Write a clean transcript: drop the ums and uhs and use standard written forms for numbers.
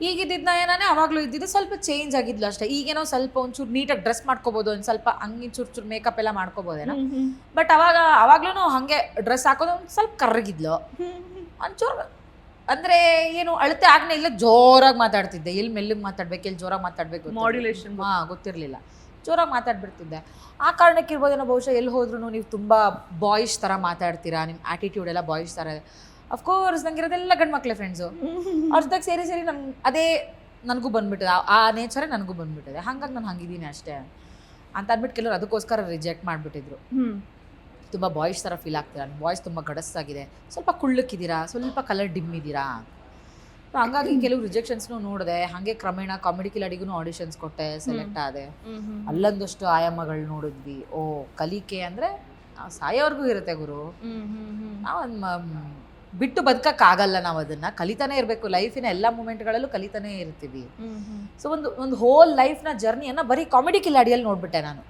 ಈಗಿದ್ದ ನಯನಾನೇ ಅವಾಗ್ಲೂ ಇದ್ದಿದ್ದು, ಸ್ವಲ್ಪ ಚೇಂಜ್ ಆಗಿದ್ಲು ಅಷ್ಟೇ. ಈಗೇನೋ ಸ್ವಲ್ಪ ಒಂಚೂರು ನೀಟಾಗಿ ಡ್ರೆಸ್ ಮಾಡ್ಕೋಬೋದು, ಒಂದು ಸ್ವಲ್ಪ ಹಂಗೆ ಚೂರು ಮೇಕಪ್ ಎಲ್ಲ ಮಾಡ್ಕೋಬೋದೇನೋ. ಬಟ್ ಅವಾಗ್ಲೂ ಹಾಗೆ ಡ್ರೆಸ್ ಹಾಕೋದು ಒಂದು ಸ್ವಲ್ಪ ಕರ್ರಗಿದ್ಲು ಒಂಚೂರು. ಅಂದ್ರೆ ಏನು ಅಳತೆ ಆಗ್ನೇ ಇಲ್ಲ, ಜೋರಾಗಿ ಮಾತಾಡ್ತಿದ್ದೆ. ಎಲ್ಲಿ ಮೆಲ್ಲಿಗೆ ಮಾತಾಡ್ಬೇಕು, ಎಲ್ಲಿ ಜೋರಾಗಿ ಮಾತಾಡ್ಬೇಕು ಮಾಡ್ಯುಲೇಷನ್ ಗೊತ್ತಿರ್ಲಿಲ್ಲ, ಜೋರಾಗಿ ಮಾತಾಡ್ಬಿಡ್ತಿದ್ದೆ. ಆ ಕಾರಣಕ್ಕೆ ಇರ್ಬೋದೇನೋ ಬಹುಶಃ. ಎಲ್ಲಿ ಹೋದ್ರೂ ನೀವು ತುಂಬಾ ಬಾಯ್ಸ್ ತರ ಮಾತಾಡ್ತೀರಾ, ನಿಮ್ಮ ಆಟಿಟ್ಯೂಡ್ ಎಲ್ಲ ಬಾಯ್ಸ್ ತರ. ಅಫ್ಕೋರ್ಸ್ ನಂಗಿರೋದೆಲ್ಲ ಗಂಡು ಮಕ್ಳೆ ಫ್ರೆಂಡ್ಸು, ಅವ್ರ ಜೊತೆಗೆ ಸೇರಿ ಅದೇ ನನಗೂ ಬಂದ್ಬಿಟ್ಟಿದೆ, ಆ ನೇಚರೇ ನನಗೂ ಬಂದ್ಬಿಟ್ಟಿದೆ. ಹಾಗಾಗಿ ನಾನು ಹಂಗಿದ್ದೀನಿ ಅಷ್ಟೇ ಅಂತ ಅಂದ್ಬಿಟ್ಟು ಕೆಲವರು ಅದಕ್ಕೋಸ್ಕರ ರಿಜೆಕ್ಟ್ ಮಾಡಿಬಿಟ್ಟಿದ್ರು. ತುಂಬ ಬಾಯ್ಸ್ ಥರ ಫೀಲ್ ಆಗ್ತೀರಾ, ನಿಮ್ಮ ವಾಯ್ಸ್ ತುಂಬ ಗಡಸ್ಸಾಗಿದೆ, ಸ್ವಲ್ಪ ಕುಳ್ಳಕ್ಕಿದ್ದೀರಾ, ಸ್ವಲ್ಪ ಕಲರ್ ಡಿಮ್ ಇದ್ದೀರಾ. ಹಂಗಾಗಿ ಕೆಲವು ರಿಜೆಕ್ಷನ್ಸ್ನು ನೋಡಿದೆ. ಹಾಗೆ ಕ್ರಮೇಣ ಕಾಮಿಡಿ ಕಿಲಾಡಿಗೂ ಆಡಿಷನ್ಸ್ ಕೊಟ್ಟೆ, ಸೆಲೆಕ್ಟ್ ಆದೆ. ಅಲ್ಲೊಂದಷ್ಟು ಆಯಾಮಗಳು ನೋಡಿದ್ವಿ. ಓ, ಕಲಿಕೆ ಅಂದರೆ ಸಾಯೋವರೆಗೂ ಇರುತ್ತೆ ಗುರು. ನಾವು ಬಿಟ್ಟು ಬದುಕಕ್ಕಾಗಲ್ಲ, ನಾವು ಅದನ್ನ ಕಲಿತಾನೆ ಇರಬೇಕು. ಲೈಫಿನ ಎಲ್ಲ ಮೂಮೆಂಟ್ಗಳಲ್ಲೂ ಕಲಿತಾನೆ ಇರ್ತೀವಿ. ಸೊ ಒಂದು ಹೋಲ್ ಲೈಫ್ನ ಜರ್ನಿಯನ್ನು ಬರೀ ಕಾಮಿಡಿ ಕಿಲಾಡಿಯಲ್ಲಿ ನೋಡ್ಬಿಟ್ಟೆ ನಾನು.